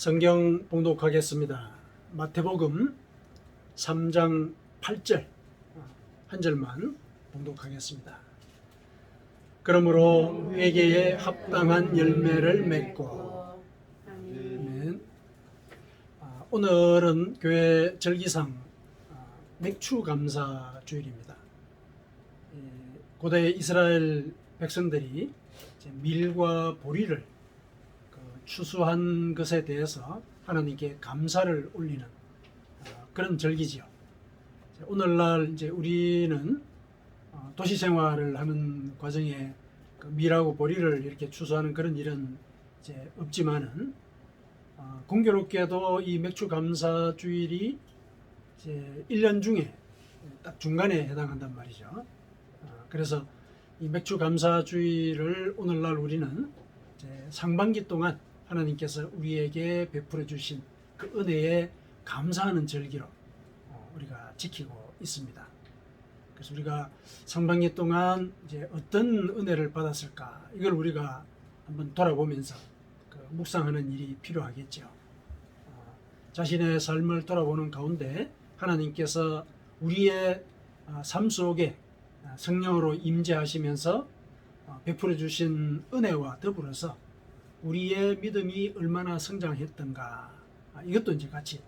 성경 봉독하겠습니다. 마태복음 3장 8절 한 절만 봉독하겠습니다. 그러므로 회개에 합당한 열매를 맺고. 아멘. 오늘은 교회 절기상 맥추 감사 주일입니다. 고대 이스라엘 백성들이 밀과 보리를 추수한 것에 대해서 하나님께 감사를 올리는 그런 절기지요. 오늘날 이제 우리는 도시 생활을 하는 과정에 밀하고 보리를 이렇게 추수하는 그런 일은 이제 없지만은 공교롭게도 이 맥주 감사 주일이 이제 1년 중에 딱 중간에 해당한단 말이죠. 그래서 이 맥주 감사 주일을 오늘날 우리는 이제 상반기 동안 하나님께서 우리에게 베풀어 주신 그 은혜에 감사하는 절기로 우리가 지키고 있습니다. 그래서 우리가 상반기 동안 이제 어떤 은혜를 받았을까, 이걸 우리가 한번 돌아보면서 묵상하는 일이 필요하겠죠. 자신의 삶을 돌아보는 가운데 하나님께서 우리의 삶 속에 성령으로 임재하시면서 베풀어 주신 은혜와 더불어서 우리의 믿음이 얼마나 성장했던가, 이것도 이제 같이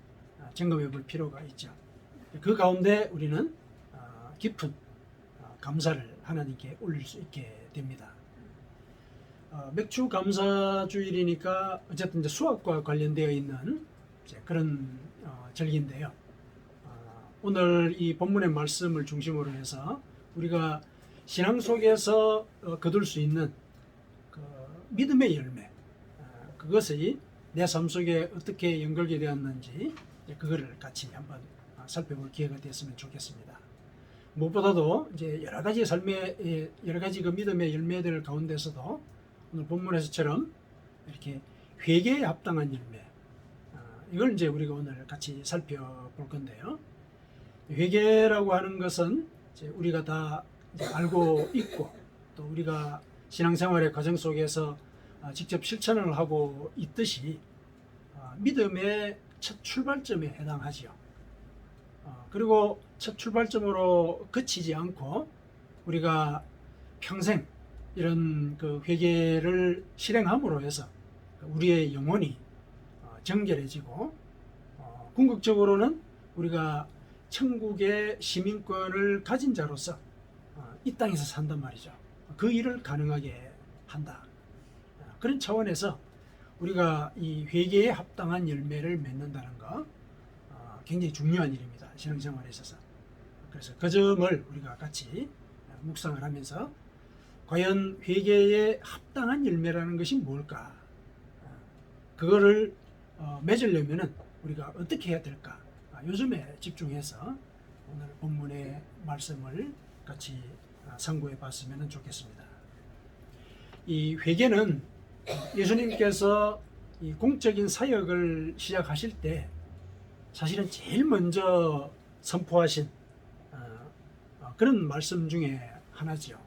점검해 볼 필요가 있죠. 그 가운데 우리는 깊은 감사를 하나님께 올릴 수 있게 됩니다. 맥주 감사 주일이니까 어쨌든 이제 수학과 관련되어 있는 그런 절기인데요. 오늘 이 본문의 말씀을 중심으로 해서 우리가 신앙 속에서 거둘 수 있는 그 믿음의 열매, 그것이 내 삶 속에 어떻게 연결이 되었는지 그거를 같이 한번 살펴볼 기회가 됐으면 좋겠습니다. 무엇보다도 이제 여러 가지 삶의 여러 가지 그 믿음의 열매들 가운데서도 오늘 본문에서처럼 이렇게 회개에 합당한 열매, 이걸 이제 우리가 오늘 같이 살펴볼 건데요. 회개라고 하는 것은 이제 우리가 다 이제 알고 있고, 또 우리가 신앙생활의 과정 속에서 직접 실천을 하고 있듯이 믿음의 첫 출발점에 해당하지요. 그리고 첫 출발점으로 그치지 않고 우리가 평생 이런 그 회개를 실행함으로 해서 우리의 영혼이 정결해지고, 궁극적으로는 우리가 천국의 시민권을 가진 자로서 이 땅에서 산단 말이죠. 그 일을 가능하게 한다. 그런 차원에서 우리가 이 회개에 합당한 열매를 맺는다는 거 굉장히 중요한 일입니다. 신앙생활에 있어서. 그래서 그 점을 우리가 같이 묵상을 하면서 과연 회개에 합당한 열매라는 것이 뭘까? 그거를 맺으려면은 우리가 어떻게 해야 될까? 요즘에 집중해서 오늘 본문의 말씀을 같이 상고해 봤으면 좋겠습니다. 이 회개는 예수님께서 이 공적인 사역을 시작하실 때 사실은 제일 먼저 선포하신 그런 말씀 중에 하나지요.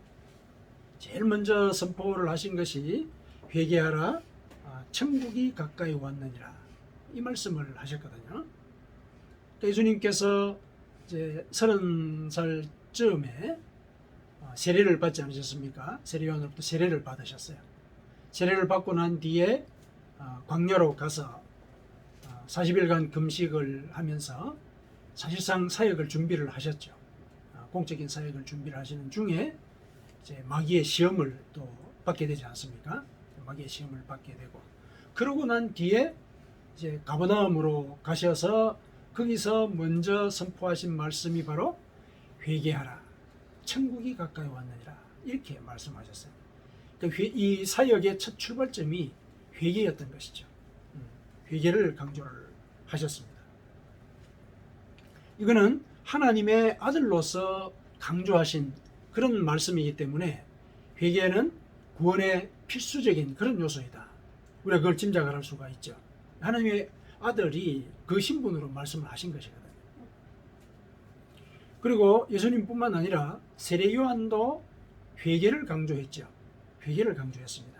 제일 먼저 선포를 하신 것이 회개하라, 천국이 가까이 왔느니라, 이 말씀을 하셨거든요. 예수님께서 이제 30살쯤에 세례를 받지 않으셨습니까? 세례요한으로부터 세례를 받으셨어요. 세례를 받고 난 뒤에 광야로 가서 40일간 금식을 하면서 사실상 사역을 준비를 하셨죠. 공적인 사역을 준비를 하시는 중에 이제 마귀의 시험을 또 받게 되지 않습니까? 마귀의 시험을 받게 되고, 그러고 난 뒤에 이제 가버나움으로 가셔서 거기서 먼저 선포하신 말씀이 바로 회개하라, 천국이 가까이 왔느니라, 이렇게 말씀하셨어요. 이 사역의 첫 출발점이 회개였던 것이죠. 회개를 강조를 하셨습니다. 이거는 하나님의 아들로서 강조하신 그런 말씀이기 때문에 회개는 구원의 필수적인 그런 요소이다. 우리가 그걸 짐작을 할 수가 있죠. 하나님의 아들이 그 신분으로 말씀을 하신 것이거든요. 그리고 예수님뿐만 아니라 세례 요한도 회개를 강조했죠. 회개를 강조했습니다.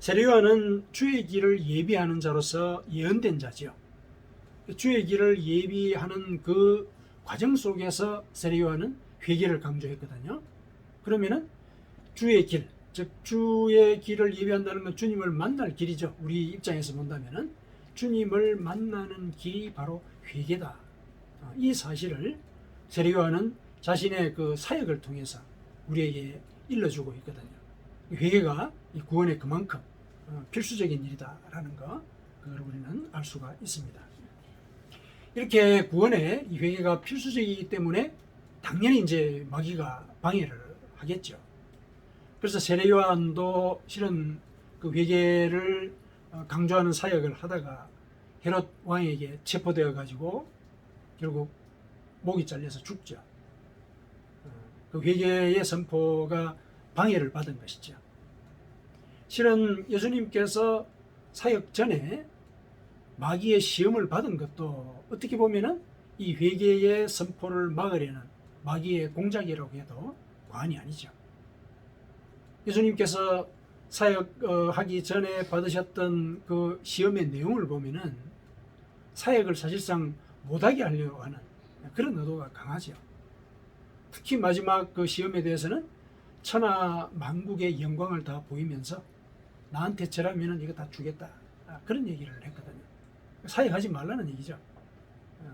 세례요한은 주의 길을 예비하는 자로서 예언된 자지요. 주의 길을 예비하는 그 과정 속에서 세례요한은 회개를 강조했거든요. 그러면은 주의 길, 즉 주의 길을 예비한다는 건 주님을 만날 길이죠. 우리 입장에서 본다면은 주님을 만나는 길이 바로 회개다. 이 사실을 세례요한은 자신의 그 사역을 통해서 우리에게 일러주고 있거든요. 회개가 이 구원에 그만큼 필수적인 일이다라는 거, 그걸 우리는 알 수가 있습니다. 이렇게 구원에 이 회개가 필수적이기 때문에 당연히 이제 마귀가 방해를 하겠죠. 그래서 세례요한도 실은 그 회개를 강조하는 사역을 하다가 헤롯 왕에게 체포되어 가지고 결국 목이 잘려서 죽죠. 그 회개의 선포가 방해를 받은 것이죠. 실은 예수님께서 사역 전에 마귀의 시험을 받은 것도 어떻게 보면은 이 회개의 선포를 막으려는 마귀의 공작이라고 해도 과언이 아니죠. 예수님께서 사역하기 전에 받으셨던 그 시험의 내용을 보면은 사역을 사실상 못하게 하려고 하는 그런 의도가 강하죠. 특히 마지막 그 시험에 대해서는 천하 만국의 영광을 다 보이면서 나한테 절하면은 이거 다 주겠다, 그런 얘기를 했거든요. 사역하지 말라는 얘기죠.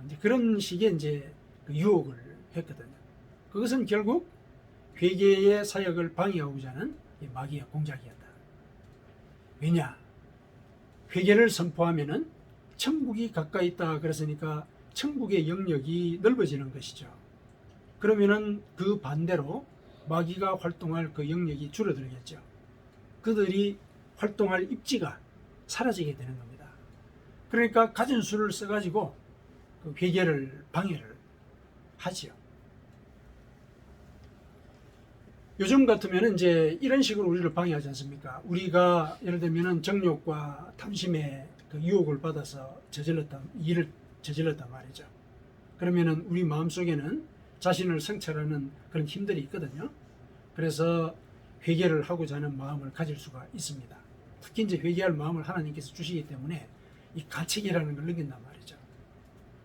이제 그런 식의 이제 그 유혹을 했거든요. 그것은 결국 회개의 사역을 방해하고자 하는 마귀의 공작이었다. 왜냐? 회개를 선포하면은 천국이 가까이 있다 그랬으니까 천국의 영역이 넓어지는 것이죠. 그러면은 그 반대로 마귀가 활동할 그 영역이 줄어들겠죠. 그들이 활동할 입지가 사라지게 되는 겁니다. 그러니까 가진 수를 써가지고 그 회개를 방해를 하지요. 요즘 같으면 이제 이런 식으로 우리를 방해하지 않습니까? 우리가 예를 들면 정욕과 탐심의 그 유혹을 받아서 일을 저질렀단 말이죠. 그러면은 우리 마음속에는 자신을 성찰하는 그런 힘들이 있거든요. 그래서 회개를 하고자 하는 마음을 가질 수가 있습니다. 특히 이제 회개할 마음을 하나님께서 주시기 때문에 이 가책이라는 걸 느낀단 말이죠.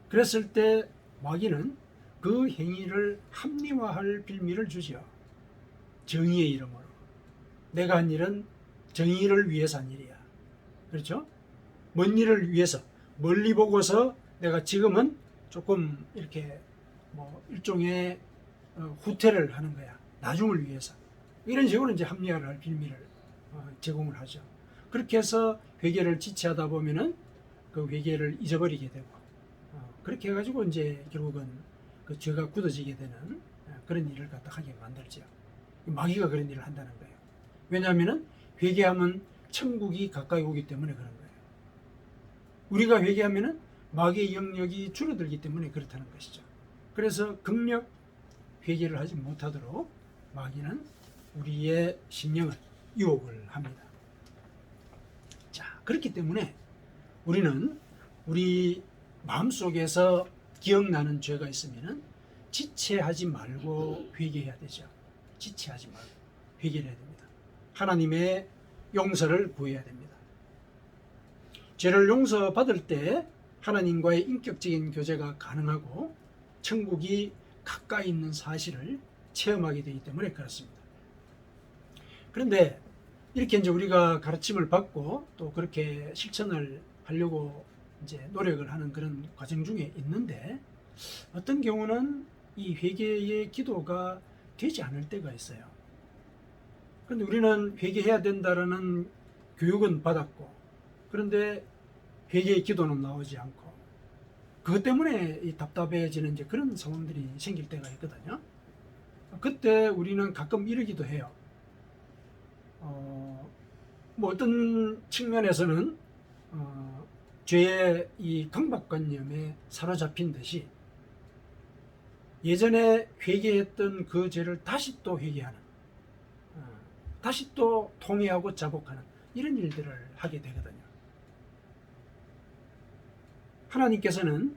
그랬을 때 마귀는 그 행위를 합리화할 빌미를 주죠. 정의의 이름으로. 내가 한 일은 정의를 위해서 한 일이야. 그렇죠? 먼 일을 위해서 멀리 보고서 내가 지금은 조금 이렇게 뭐 일종의 후퇴를 하는 거야. 나중을 위해서. 이런 식으로 이제 합리화를 할 빌미를 제공을 하죠. 그렇게 해서 회개를 지체하다 보면은 그 회개를 잊어버리게 되고, 그렇게 해가지고 이제 결국은 그 죄가 굳어지게 되는 그런 일을 갖다 하게 만들죠. 마귀가 그런 일을 한다는 거예요. 왜냐하면은 회개하면 천국이 가까이 오기 때문에 그런 거예요. 우리가 회개하면은 마귀의 영역이 줄어들기 때문에 그렇다는 것이죠. 그래서 극력 회개를 하지 못하도록 마귀는 우리의 심령을 유혹을 합니다. 자, 그렇기 때문에 우리는 우리 마음속에서 기억나는 죄가 있으면은 지체하지 말고 회개해야 되죠. 지체하지 말고 회개를 해야 됩니다. 하나님의 용서를 구해야 됩니다. 죄를 용서받을 때 하나님과의 인격적인 교제가 가능하고 천국이 가까이 있는 사실을 체험하게 되기 때문에 그렇습니다. 그런데 이렇게 이제 우리가 가르침을 받고 또 그렇게 실천을 하려고 이제 노력을 하는 그런 과정 중에 있는데 어떤 경우는 이 회개의 기도가 되지 않을 때가 있어요. 그런데 우리는 회개해야 된다라는 교육은 받았고, 그런데 회개의 기도는 나오지 않고, 그것 때문에 이 답답해지는 이제 그런 상황들이 생길 때가 있거든요. 그때 우리는 가끔 이러기도 해요. 뭐 어떤 측면에서는 죄의 이 강박관념에 사로잡힌 듯이 예전에 회개했던 그 죄를 다시 또 회개하는, 다시 또 통회하고 자복하는 이런 일들을 하게 되거든요. 하나님께서는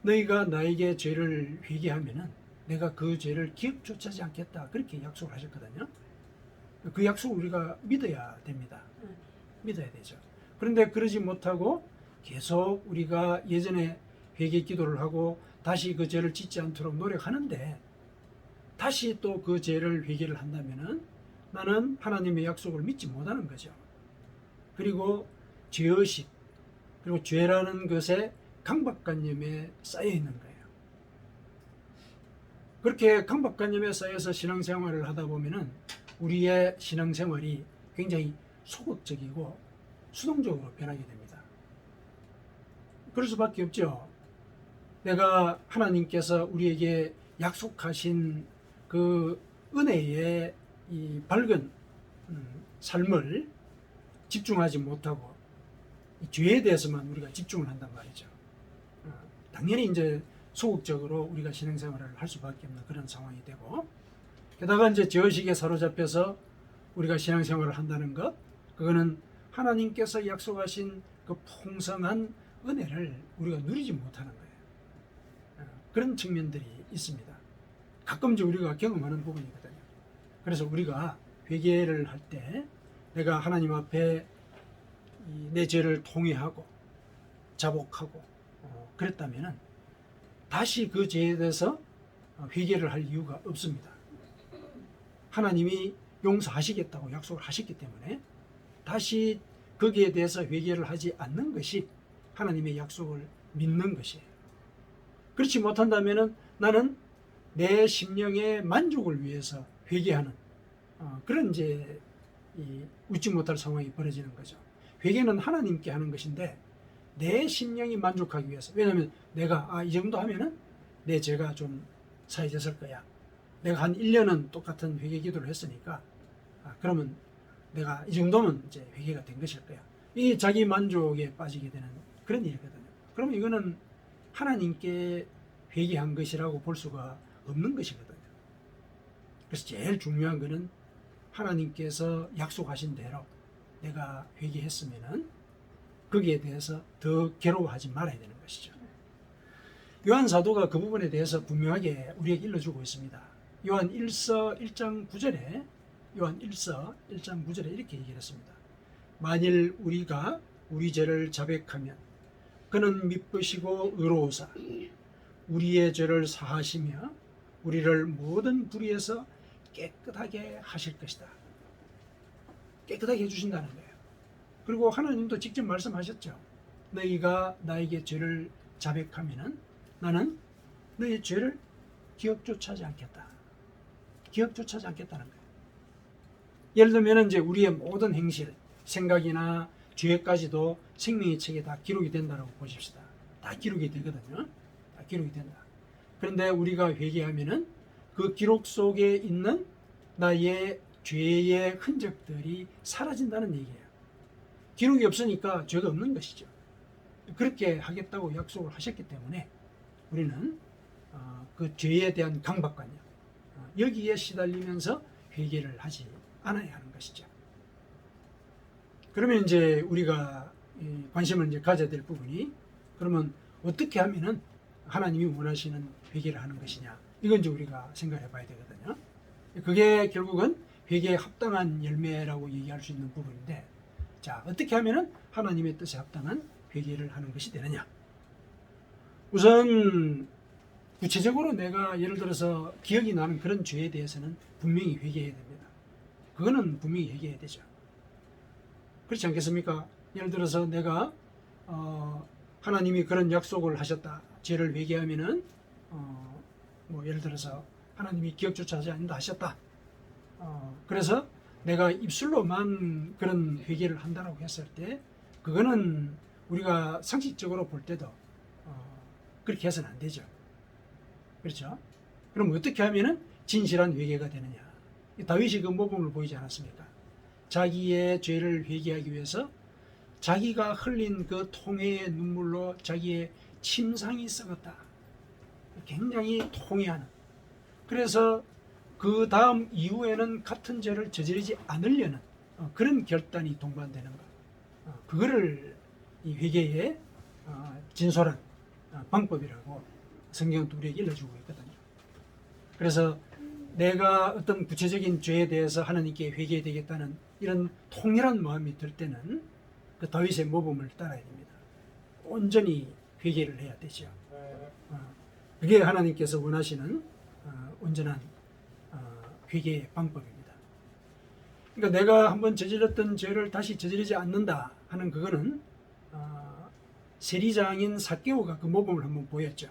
너희가 나에게 죄를 회개하면은 내가 그 죄를 기억조차 하지 않겠다, 그렇게 약속을 하셨거든요. 그 약속을 우리가 믿어야 됩니다. 믿어야 되죠. 그런데 그러지 못하고 계속 우리가 예전에 회개 기도를 하고 다시 그 죄를 짓지 않도록 노력하는데 다시 또 그 죄를 회개를 한다면은 나는 하나님의 약속을 믿지 못하는 거죠. 그리고 죄의식, 그리고 죄라는 것에 강박관념에 쌓여 있는 거예요. 그렇게 강박관념에 쌓여서 신앙생활을 하다 보면은 우리의 신앙생활이 굉장히 소극적이고 수동적으로 변하게 됩니다. 그럴 수밖에 없죠. 내가 하나님께서 우리에게 약속하신 그 은혜의 이 밝은 삶을 집중하지 못하고 이 죄에 대해서만 우리가 집중을 한단 말이죠. 당연히 이제 소극적으로 우리가 신앙생활을 할 수밖에 없는 그런 상황이 되고, 게다가 이제 죄의식에 사로잡혀서 우리가 신앙생활을 한다는 것, 그거는 하나님께서 약속하신 그 풍성한 은혜를 우리가 누리지 못하는 거예요. 그런 측면들이 있습니다. 가끔씩 우리가 경험하는 부분이거든요. 그래서 우리가 회개를 할 때 내가 하나님 앞에 내 죄를 통회하고 자복하고 그랬다면은 다시 그 죄에 대해서 회개를 할 이유가 없습니다. 하나님이 용서하시겠다고 약속을 하셨기 때문에 다시 거기에 대해서 회개를 하지 않는 것이 하나님의 약속을 믿는 것이에요. 그렇지 못한다면은 나는 내 심령의 만족을 위해서 회개하는 그런 이제 웃지 못할 상황이 벌어지는 거죠. 회개는 하나님께 하는 것인데 내 심령이 만족하기 위해서. 왜냐하면 내가 이 정도 하면은 내 죄가 좀 사해졌을 거야. 내가 한 1년은 똑같은 회개 기도를 했으니까 그러면 내가 이 정도면 이제 회개가 된 것일 거야. 이 자기 만족에 빠지게 되는 그런 일이거든요. 그러면 이거는 하나님께 회개한 것이라고 볼 수가 없는 것이거든요. 그래서 제일 중요한 거는 하나님께서 약속하신 대로 내가 회개했으면은 거기에 대해서 더 괴로워하지 말아야 되는 것이죠. 요한 사도가 그 부분에 대해서 분명하게 우리에게 일러주고 있습니다. 요한 1서 1장 9절에 요한 1서 1장 9절에 이렇게 얘기를 했습니다. 만일 우리가 우리 죄를 자백하면 그는 미쁘시고 의로우사 우리의 죄를 사하시며 우리를 모든 불의에서 깨끗하게 하실 것이다. 깨끗하게 해주신다는 거예요. 그리고 하나님도 직접 말씀하셨죠. 너희가 나에게 죄를 자백하면은 나는 너희 죄를 기억조차 하지 않겠다. 기억조차 하지 않겠다는 거예요. 예를 들면 이제 우리의 모든 행실, 생각이나 죄까지도 생명의 책에 다 기록이 된다고 보십시다. 다 기록이 되거든요. 다 기록이 된다. 그런데 우리가 회개하면은 그 기록 속에 있는 나의 죄의 흔적들이 사라진다는 얘기예요. 기록이 없으니까 죄가 없는 것이죠. 그렇게 하겠다고 약속을 하셨기 때문에 우리는 그 죄에 대한 강박관념 여기에 시달리면서 회개를 하지 않아야 하는 것이죠. 그러면 이제 우리가 관심을 이제 가져야 될 부분이 그러면 어떻게 하면은 하나님이 원하시는 회개를 하는 것이냐, 이건 이제 우리가 생각해 봐야 되거든요. 그게 결국은 회개에 합당한 열매라고 얘기할 수 있는 부분인데, 자, 어떻게 하면은 하나님의 뜻에 합당한 회개를 하는 것이 되느냐. 우선 구체적으로 내가 예를 들어서 기억이 나는 그런 죄에 대해서는 분명히 회개해야 됩니다. 그거는 분명히 회개해야 되죠. 그렇지 않겠습니까? 예를 들어서 내가 하나님이 그런 약속을 하셨다. 죄를 회개하면은 뭐 예를 들어서 하나님이 기억조차 하지 않는다 하셨다. 그래서 내가 입술로만 그런 회개를 한다라고 했을 때 그거는 우리가 상식적으로 볼 때도 그렇게 해서는 안 되죠. 그렇죠? 그럼 어떻게 하면은 진실한 회개가 되느냐? 다윗이 그 모범을 보이지 않았습니까? 자기의 죄를 회개하기 위해서 자기가 흘린 그 통회의 눈물로 자기의 침상이 썩었다. 굉장히 통회하는. 그래서 그 다음 이후에는 같은 죄를 저지르지 않으려는 그런 결단이 동반되는 것. 그거를 이 회개의 진솔한 방법이라고 성경은 우리에게 일러주고 있거든요. 그래서 내가 어떤 구체적인 죄에 대해서 하나님께 회개되겠다는 이런 통일한 마음이 들 때는 그 다윗의 모범을 따라야 됩니다. 온전히 회개를 해야 되죠. 그게 하나님께서 원하시는 온전한 회개의 방법입니다. 그러니까 내가 한번 저질렀던 죄를 다시 저지르지 않는다 하는 그거는 세리장인 삭개오가 그 모범을 한번 보였죠.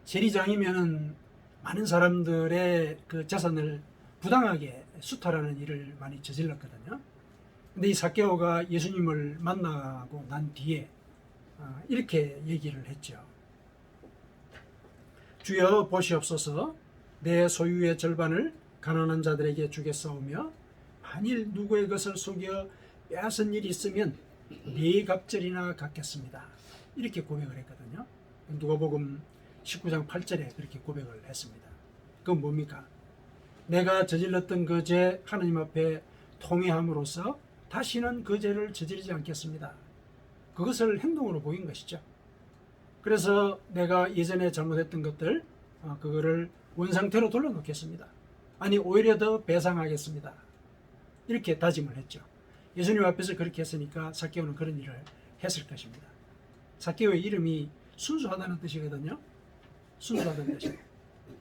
세리장이면은 많은 사람들의 그 자산을 부당하게 수탈하는 일을 많이 저질렀거든요. 근데 이 삭개오가 예수님을 만나고 난 뒤에 이렇게 얘기를 했죠. 주여 보시옵소서, 내 소유의 절반을 가난한 자들에게 주겠사오며 만일 누구의 것을 속여 빼앗은 일이 있으면 네 갑절이나 갚겠습니다. 이렇게 고백을 했거든요. 누가복음 19장 8절에 그렇게 고백을 했습니다. 그건 뭡니까? 내가 저질렀던 그 죄 하나님 앞에 통회함으로써 다시는 그 죄를 저지르지 않겠습니다. 그것을 행동으로 보인 것이죠. 그래서 내가 예전에 잘못했던 것들 그거를 원상태로 돌려놓겠습니다. 아니 오히려 더 배상하겠습니다. 이렇게 다짐을 했죠. 예수님 앞에서 그렇게 했으니까 삭개오는 그런 일을 했을 것입니다. 삭개오의 이름이 순수하다는 뜻이거든요. 순수하다는 뜻이에요.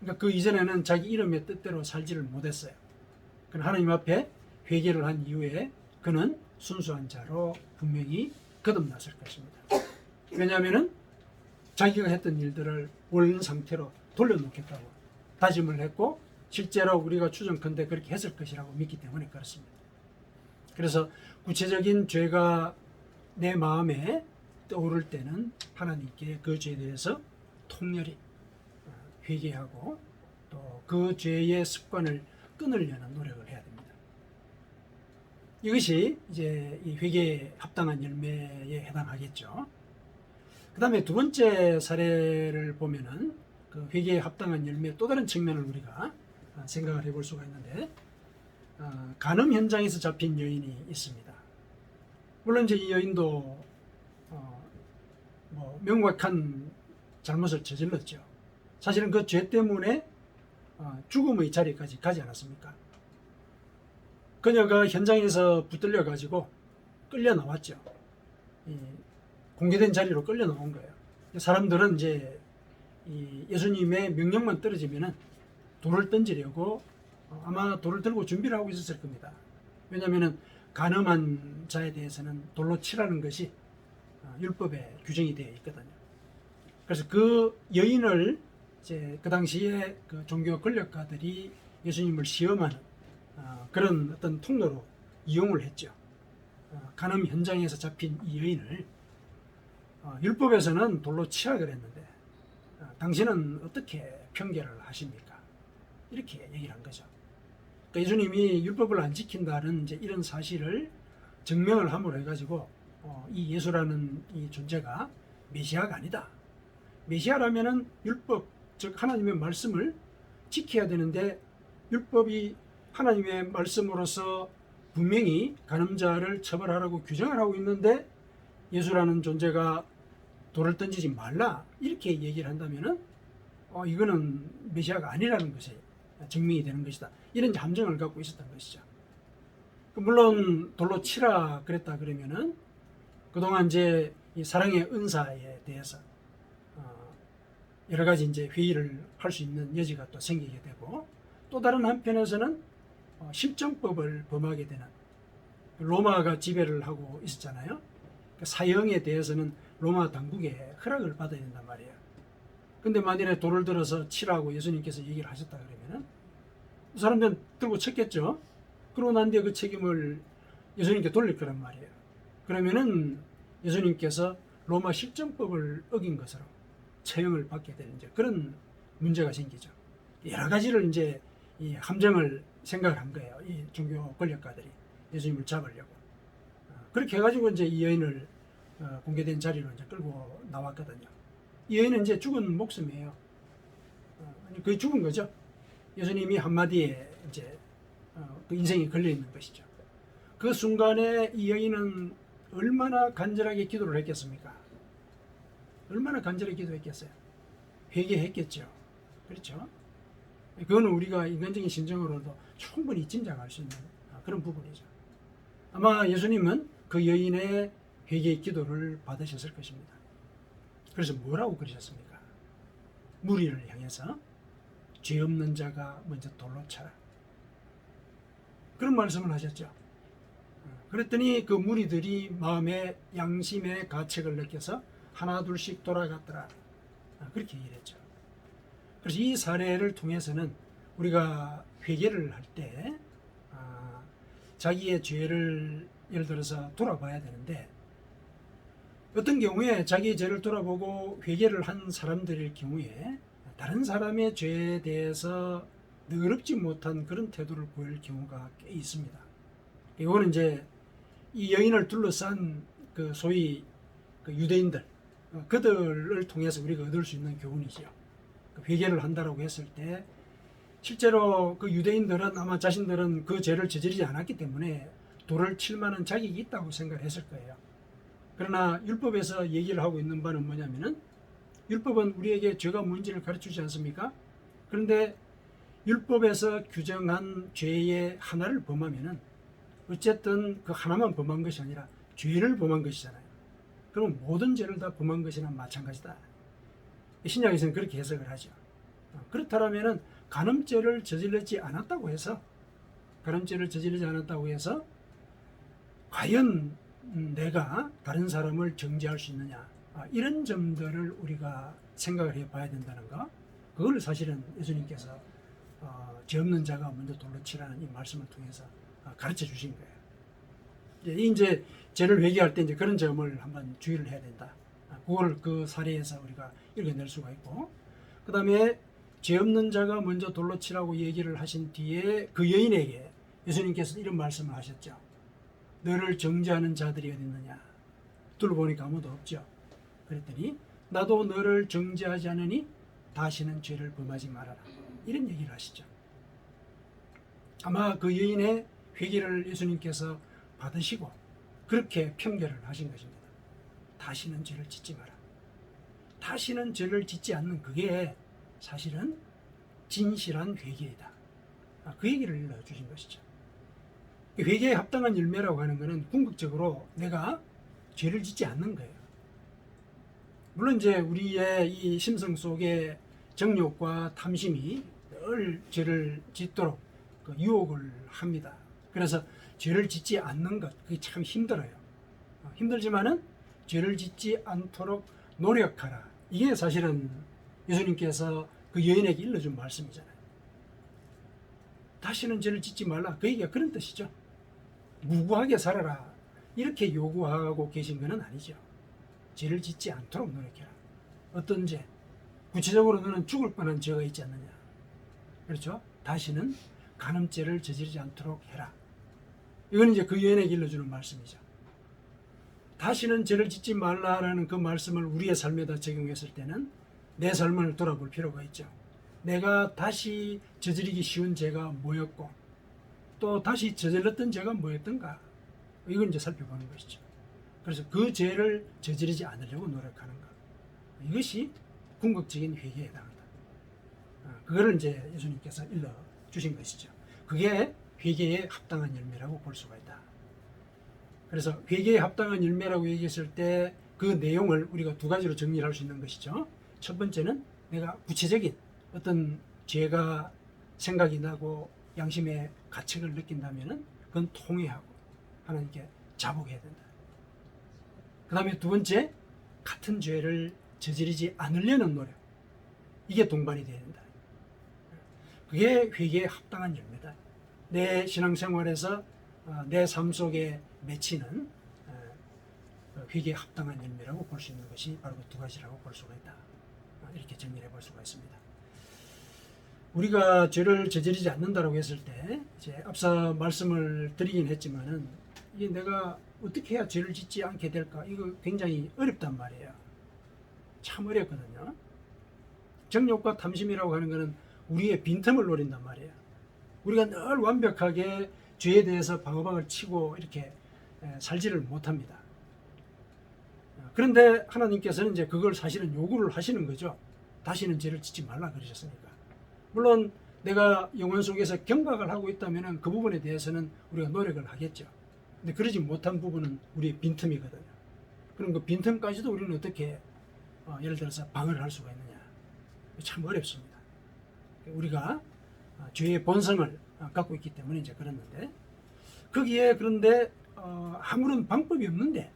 그러니까 그 이전에는 자기 이름의 뜻대로 살지를 못했어요. 그러나 하나님 앞에 회개를 한 이후에 그는 순수한 자로 분명히 거듭났을 것입니다. 왜냐하면 자기가 했던 일들을 원 상태로 돌려놓겠다고 다짐을 했고 실제로 우리가 추정컨대 그렇게 했을 것이라고 믿기 때문에 그렇습니다. 그래서 구체적인 죄가 내 마음에 떠오를 때는 하나님께 그 죄에 대해서 통렬히 회개하고 또 그 죄의 습관을 끊으려는 노력을 해야 됩니다. 이것이 이제 이 회개에 합당한 열매에 해당하겠죠. 그 다음에 두 번째 사례를 보면은 그 회개에 합당한 열매의 또 다른 측면을 우리가 생각을 해볼 수가 있는데, 간음 현장에서 잡힌 여인이 있습니다. 물론 이제 이 여인도 뭐 명확한 잘못을 저질렀죠. 사실은 그 죄 때문에 죽음의 자리까지 가지 않았습니까? 그녀가 현장에서 붙들려 가지고 끌려 나왔죠. 공개된 자리로 끌려 나온 거예요. 사람들은 이제 예수님의 명령만 떨어지면은 돌을 던지려고 아마 돌을 들고 준비를 하고 있었을 겁니다. 왜냐하면은 간음한 자에 대해서는 돌로 치라는 것이 율법에 규정이 되어 있거든요. 그래서 그 여인을 이제 그 당시에 그 종교 권력가들이 예수님을 시험하는 그런 어떤 통로로 이용을 했죠. 간음 현장에서 잡힌 이 여인을 율법에서는 돌로 치라 그랬는데 당신은 어떻게 평결을 하십니까? 이렇게 얘기를 한 거죠. 그러니까 예수님이 율법을 안 지킨다는 이제 이런 사실을 증명을 함으로 해가지고 이 예수라는 이 존재가 메시아가 아니다. 메시아라면은 율법, 즉 하나님의 말씀을 지켜야 되는데 율법이 하나님의 말씀으로서 분명히 간음자를 처벌하라고 규정을 하고 있는데 예수라는 존재가 돌을 던지지 말라 이렇게 얘기를 한다면은 이거는 메시아가 아니라는 것이 증명이 되는 것이다. 이런 함정을 갖고 있었던 것이죠. 물론 돌로 치라 그랬다 그러면은 그동안 이제 이 사랑의 은사에 대해서 여러 가지 이제 회의를 할 수 있는 여지가 또 생기게 되고, 또 다른 한편에서는 실정법을 범하게 되는, 로마가 지배를 하고 있었잖아요. 사형에 대해서는 로마 당국의 허락을 받아야 된단 말이에요. 근데 만일에 돌을 들어서 치라고 예수님께서 얘기를 하셨다 그러면은 사람들은 들고 쳤겠죠. 그러고 난 뒤에 그 책임을 예수님께 돌릴 거란 말이에요. 그러면은 예수님께서 로마 실정법을 어긴 것으로 처형을 받게 되는 이제 그런 문제가 생기죠. 여러 가지를 이제 이 함정을 생각을 한 거예요. 이 종교 권력가들이 예수님을 잡으려고. 그렇게 해가지고 이제 이 여인을 공개된 자리로 이제 끌고 나왔거든요. 이 여인은 이제 죽은 목숨이에요. 거의 죽은 거죠. 예수님이 한마디에 이제 그 인생이 걸려 있는 것이죠. 그 순간에 이 여인은 얼마나 간절하게 기도를 했겠습니까? 얼마나 간절히 기도했겠어요? 회개했겠죠. 그렇죠? 그거는 우리가 인간적인 심정으로도 충분히 짐작할 수 있는 그런 부분이죠. 아마 예수님은 그 여인의 회개의 기도를 받으셨을 것입니다. 그래서 뭐라고 그러셨습니까? 무리를 향해서 죄 없는 자가 먼저 돌로 차라. 그런 말씀을 하셨죠. 그랬더니 그 무리들이 마음의 양심의 가책을 느껴서 하나 둘씩 돌아갔더라. 그렇게 얘기를 했죠. 그래서 이 사례를 통해서는 우리가 회개를 할 때 자기의 죄를 예를 들어서 돌아봐야 되는데, 어떤 경우에 자기의 죄를 돌아보고 회개를 한 사람들일 경우에 다른 사람의 죄에 대해서 너그럽지 못한 그런 태도를 보일 경우가 꽤 있습니다. 이거는 이제 이 여인을 둘러싼 그 소위 그 유대인들, 그들을 통해서 우리가 얻을 수 있는 교훈이죠. 회개를 한다라고 했을 때 실제로 그 유대인들은 아마 자신들은 그 죄를 저지르지 않았기 때문에 돌을 칠 만한 자격이 있다고 생각을 했을 거예요. 그러나 율법에서 얘기를 하고 있는 바는 뭐냐면은, 율법은 우리에게 죄가 뭔지를 가르치지 않습니까? 그런데 율법에서 규정한 죄의 하나를 범하면은 어쨌든 그 하나만 범한 것이 아니라 죄를 범한 것이잖아요. 그럼 모든 죄를 다 범한 것이나 마찬가지다. 신약에서는 그렇게 해석을 하죠. 그렇다면은 간음죄를 저지르지 않았다고 해서 과연 내가 다른 사람을 정죄할 수 있느냐, 이런 점들을 우리가 생각을 해봐야 된다는 거. 그걸 사실은 예수님께서 죄 없는 자가 먼저 돌로 치라는 이 말씀을 통해서 가르쳐 주신 거예요. 이제 죄를 회개할 때 이제 그런 점을 한번 주의를 해야 된다. 그걸 그 사례에서 우리가 읽어낼 수가 있고, 그 다음에 죄 없는 자가 먼저 돌로 치라고 얘기를 하신 뒤에 그 여인에게 예수님께서 이런 말씀을 하셨죠. 너를 정죄하는 자들이 어디 있느냐? 둘러보니까 아무도 없죠. 그랬더니 나도 너를 정죄하지 않으니 다시는 죄를 범하지 말아라. 이런 얘기를 하시죠. 아마 그 여인의 회개를 예수님께서 받으시고 그렇게 평결을 하신 것입니다. 다시는 죄를 짓지 마라. 다시는 죄를 짓지 않는 그게 사실은 진실한 회개이다. 그 얘기를 일러주신 것이죠. 회개에 합당한 열매라고 하는 것은 궁극적으로 내가 죄를 짓지 않는 거예요. 물론 이제 우리의 이 심성 속에 정욕과 탐심이 늘 죄를 짓도록 그 유혹을 합니다. 그래서 죄를 짓지 않는 것, 그게 참 힘들어요. 힘들지만은 죄를 짓지 않도록 노력하라. 이게 사실은 예수님께서 그 여인에게 일러준 말씀이잖아요. 다시는 죄를 짓지 말라. 그 얘기가 그런 뜻이죠. 무고하게 살아라. 이렇게 요구하고 계신 것은 아니죠. 죄를 짓지 않도록 노력해라. 어떤 죄? 구체적으로 너는 죽을 뻔한 죄가 있지 않느냐. 그렇죠? 다시는 간음죄를 저지르지 않도록 해라. 이건 이제 그 여인에게 일러주는 말씀이죠. 다시는 죄를 짓지 말라라는 그 말씀을 우리의 삶에다 적용했을 때는 내 삶을 돌아볼 필요가 있죠. 내가 다시 저지르기 쉬운 죄가 뭐였고 또 다시 저질렀던 죄가 뭐였던가, 이걸 이제 살펴보는 것이죠. 그래서 그 죄를 저지르지 않으려고 노력하는 것, 이것이 궁극적인 회개에 해당한다. 그거를 이제 예수님께서 일러 주신 것이죠. 그게 회개에 합당한 열매라고 볼 수가 있다. 그래서 회개에 합당한 열매라고 얘기했을 때 그 내용을 우리가 두 가지로 정리할 수 있는 것이죠. 첫 번째는 내가 구체적인 어떤 죄가 생각이 나고 양심의 가책을 느낀다면은 그건 통회하고 하나님께 자복해야 된다. 그 다음에 두 번째, 같은 죄를 저지르지 않으려는 노력, 이게 동반이 돼야 된다. 그게 회개에 합당한 열매다. 내 신앙생활에서 내 삶 속에 맺히는 회개에 합당한 열매라고 볼 수 있는 것이 바로 그 두 가지라고 볼 수가 있다. 이렇게 정리해 볼 수가 있습니다. 우리가 죄를 저지르지 않는다라고 했을 때 이제 앞서 말씀을 드리긴 했지만은 이게 내가 어떻게 해야 죄를 짓지 않게 될까, 이거 굉장히 어렵단 말이에요. 참 어렵거든요. 정욕과 탐심이라고 하는 것은 우리의 빈틈을 노린단 말이에요. 우리가 늘 완벽하게 죄에 대해서 방어방을 치고 이렇게 살지를 못합니다. 그런데 하나님께서는 이제 그걸 사실은 요구를 하시는 거죠. 다시는 죄를 짓지 말라 그러셨으니까. 물론 내가 영혼 속에서 경각을 하고 있다면 그 부분에 대해서는 우리가 노력을 하겠죠. 근데 그러지 못한 부분은 우리의 빈틈이거든요. 그럼 그 빈틈까지도 우리는 어떻게 예를 들어서 방어를 할 수가 있느냐. 참 어렵습니다. 우리가 죄의 본성을 갖고 있기 때문에 이제 그랬는데, 거기에 그런데 아무런 방법이 없는데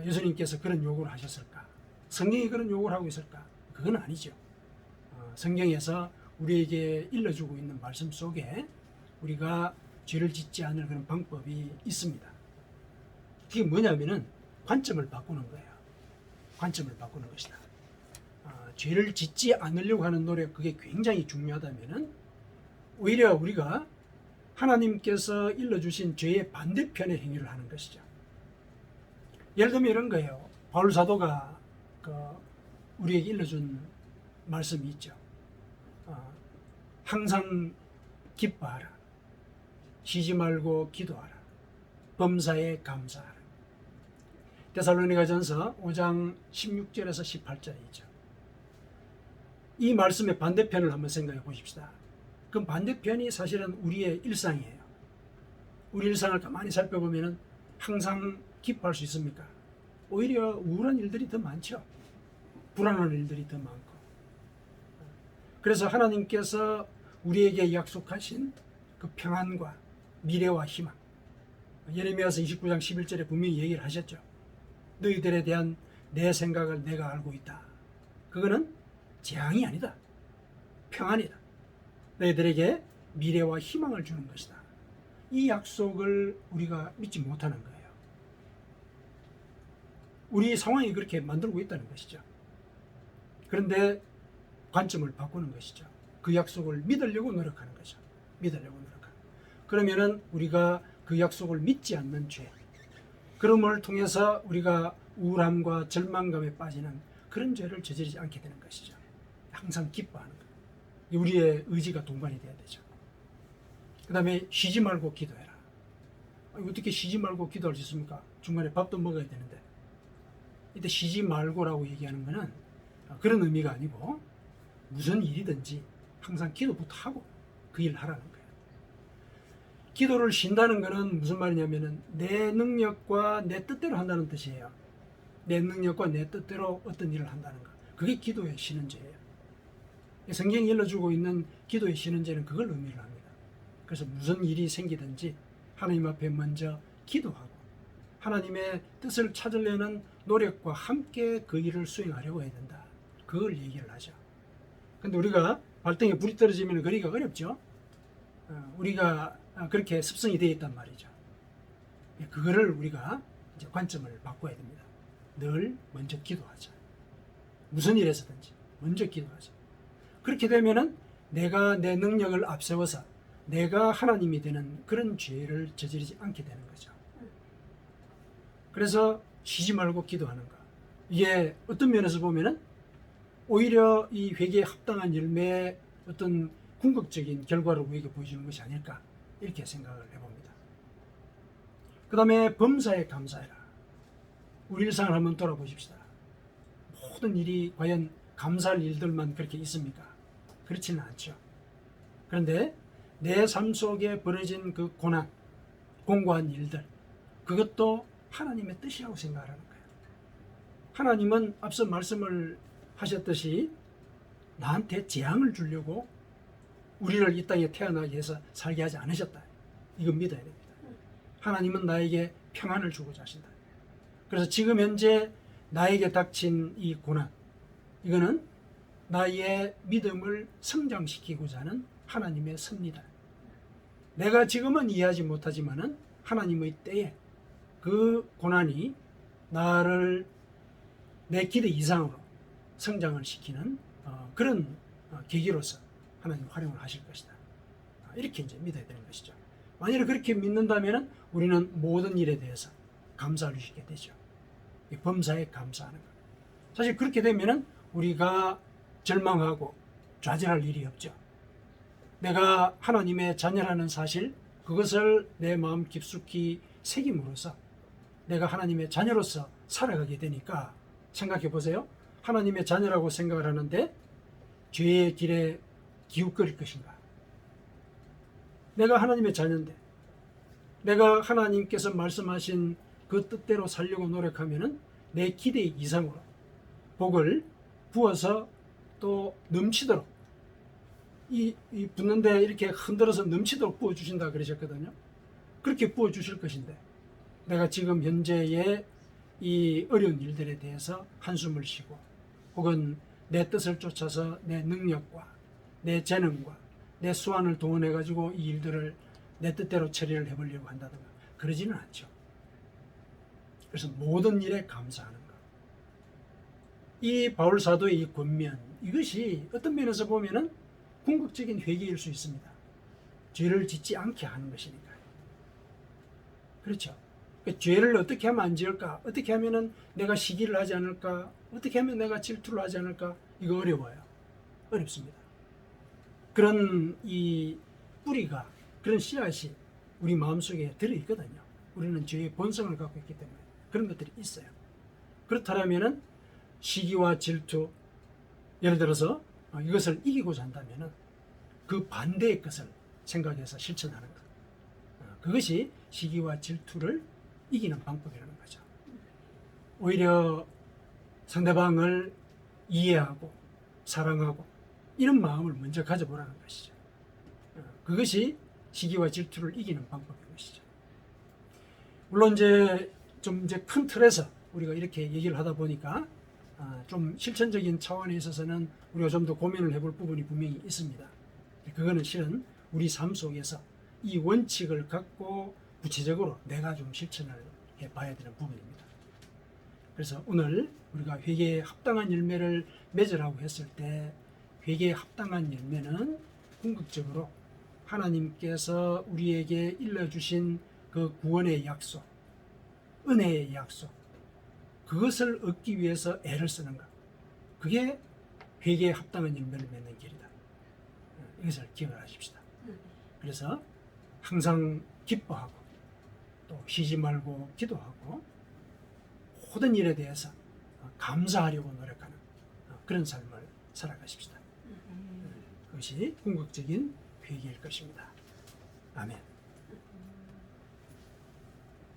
예수님께서 그런 요구를 하셨을까? 성경이 그런 요구를 하고 있을까? 그건 아니죠. 성경에서 우리에게 일러주고 있는 말씀 속에 우리가 죄를 짓지 않을 그런 방법이 있습니다. 그게 뭐냐면은 관점을 바꾸는 거예요. 관점을 바꾸는 것이다. 죄를 짓지 않으려고 하는 노력, 그게 굉장히 중요하다면은 오히려 우리가 하나님께서 일러주신 죄의 반대편의 행위를 하는 것이죠. 예를 들면 이런 거예요. 바울 사도가 우리에게 일러준 말씀이 있죠. 항상 기뻐하라. 쉬지 말고 기도하라. 범사에 감사하라. 데살로니가전서 5장 16절에서 18절에 있죠. 이 말씀의 반대편을 한번 생각해 보십시다. 그 반대편이 사실은 우리의 일상이에요. 우리 일상을 가만히 살펴보면 항상 기뻐할 수 있습니까? 오히려 우울한 일들이 더 많죠. 불안한 일들이 더 많고. 그래서 하나님께서 우리에게 약속하신 그 평안과 미래와 희망, 예레미야서 29장 11절에 분명히 얘기를 하셨죠. 너희들에 대한 내 생각을 내가 알고 있다. 그거는 재앙이 아니다. 평안이다. 너희들에게 미래와 희망을 주는 것이다. 이 약속을 우리가 믿지 못하는 거예요. 우리 상황이 그렇게 만들고 있다는 것이죠. 그런데 관점을 바꾸는 것이죠. 그 약속을 믿으려고 노력하는 거죠. 믿으려고 노력하는. 그러면은 우리가 그 약속을 믿지 않는 죄, 그럼을 통해서 우리가 우울함과 절망감에 빠지는 그런 죄를 저지르지 않게 되는 것이죠. 항상 기뻐하는 것. 우리의 의지가 동반이 돼야 되죠. 그 다음에 쉬지 말고 기도해라. 어떻게 쉬지 말고 기도할 수 있습니까? 중간에 밥도 먹어야 되는데. 이때 쉬지 말고라고 얘기하는 것은 그런 의미가 아니고 무슨 일이든지 항상 기도부터 하고 그 일을 하라는 거예요. 기도를 쉰다는 것은 무슨 말이냐면은 내 능력과 내 뜻대로 한다는 뜻이에요. 내 능력과 내 뜻대로 어떤 일을 한다는 것. 그게 기도의 쉬는 죄예요. 성경이 일러주고 있는 기도의 쉬는 죄는 그걸 의미를 합니다. 그래서 무슨 일이 생기든지 하나님 앞에 먼저 기도하고 하나님의 뜻을 찾으려는 노력과 함께 그 일을 수행하려고 해야 된다. 그걸 얘기를 하죠. 근데 우리가 발등에 불이 떨어지면 그리기가 어렵죠. 우리가 그렇게 습성이 되어 있단 말이죠. 그거를 우리가 이제 관점을 바꿔야 됩니다. 늘 먼저 기도하자. 무슨 일에서든지 먼저 기도하자. 그렇게 되면은 내가 내 능력을 앞세워서 내가 하나님이 되는 그런 죄를 저지르지 않게 되는 거죠. 그래서 쉬지 말고 기도하는 것. 이게 어떤 면에서 보면은 오히려 이 회개에 합당한 열매의 어떤 궁극적인 결과를 우리에게 보여주는 것이 아닐까 이렇게 생각을 해봅니다. 그 다음에 범사에 감사해라. 우리 일상을 한번 돌아보십시다. 모든 일이 과연 감사할 일들만 그렇게 있습니까? 그렇지는 않죠. 그런데 내 삶 속에 벌어진 그 고난, 공고한 일들, 그것도 하나님의 뜻이라고 생각하는 거예요. 하나님은 앞서 말씀을 하셨듯이 나한테 재앙을 주려고 우리를 이 땅에 태어나게 해서 살게 하지 않으셨다. 이거 믿어야 됩니다. 하나님은 나에게 평안을 주고자 하신다. 그래서 지금 현재 나에게 닥친 이 고난, 이거는 나의 믿음을 성장시키고자 하는 하나님의 섭리다. 내가 지금은 이해하지 못하지만은 하나님의 때에 그 고난이 나를 내 기대 이상으로 성장을 시키는 그런 계기로서 하나님 활용을 하실 것이다. 이렇게 이제 믿어야 되는 것이죠. 만약에 그렇게 믿는다면 우리는 모든 일에 대해서 감사할 수 있게 되죠. 범사에 감사하는 것. 사실 그렇게 되면 우리가 절망하고 좌절할 일이 없죠. 내가 하나님의 자녀라는 사실, 그것을 내 마음 깊숙이 새김으로써 내가 하나님의 자녀로서 살아가게 되니까 생각해 보세요. 하나님의 자녀라고 생각을 하는데 죄의 길에 기웃거릴 것인가? 내가 하나님의 자녀인데 내가 하나님께서 말씀하신 그 뜻대로 살려고 노력하면은 내 기대 이상으로 복을 부어서 또 넘치도록 이 붓는데 이렇게 흔들어서 넘치도록 부어주신다 그러셨거든요. 그렇게 부어주실 것인데 내가 지금 현재의 이 어려운 일들에 대해서 한숨을 쉬고 혹은 내 뜻을 쫓아서 내 능력과 내 재능과 내 수완을 동원해 가지고 이 일들을 내 뜻대로 처리를 해보려고 한다든가 그러지는 않죠. 그래서 모든 일에 감사하는 것. 이 바울 사도의 이 권면, 이것이 어떤 면에서 보면은 궁극적인 회개일 수 있습니다. 죄를 짓지 않게 하는 것이니까요. 그렇죠. 그러니까 죄를 어떻게 하면 안 지을까? 어떻게 하면은 내가 시기를 하지 않을까? 어떻게 하면 내가 질투를 하지 않을까? 이거 어려워요. 어렵습니다. 그런 이 뿌리가, 그런 씨앗이 우리 마음속에 들어있거든요. 우리는 죄의 본성을 갖고 있기 때문에 그런 것들이 있어요. 그렇다면은 시기와 질투, 예를 들어서 이것을 이기고자 한다면은 그 반대의 것을 생각해서 실천하는 것. 그것이 시기와 질투를 이기는 방법이라는 거죠. 오히려 상대방을 이해하고 사랑하고 이런 마음을 먼저 가져보라는 것이죠. 그것이 시기와 질투를 이기는 방법인 것이죠. 물론 이제 좀 이제 큰 틀에서 우리가 이렇게 얘기를 하다 보니까 좀 실천적인 차원에 있어서는 우리가 좀 더 고민을 해볼 부분이 분명히 있습니다. 그거는 실은 우리 삶 속에서 이 원칙을 갖고 구체적으로 내가 좀 실천을 해봐야 되는 부분입니다. 그래서 오늘 우리가 회개에 합당한 열매를 맺으라고 했을 때 회개에 합당한 열매는 궁극적으로 하나님께서 우리에게 일러주신 그 구원의 약속, 은혜의 약속, 그것을 얻기 위해서 애를 쓰는 것. 그게 회개에 합당한 열매를 맺는 길이다. 이것을 기억을 하십시다. 그래서 항상 기뻐하고 또 쉬지 말고 기도하고 모든 일에 대해서 감사하려고 노력하는 그런 삶을 살아가십시다. 그것이 궁극적인 회개일 것입니다. 아멘.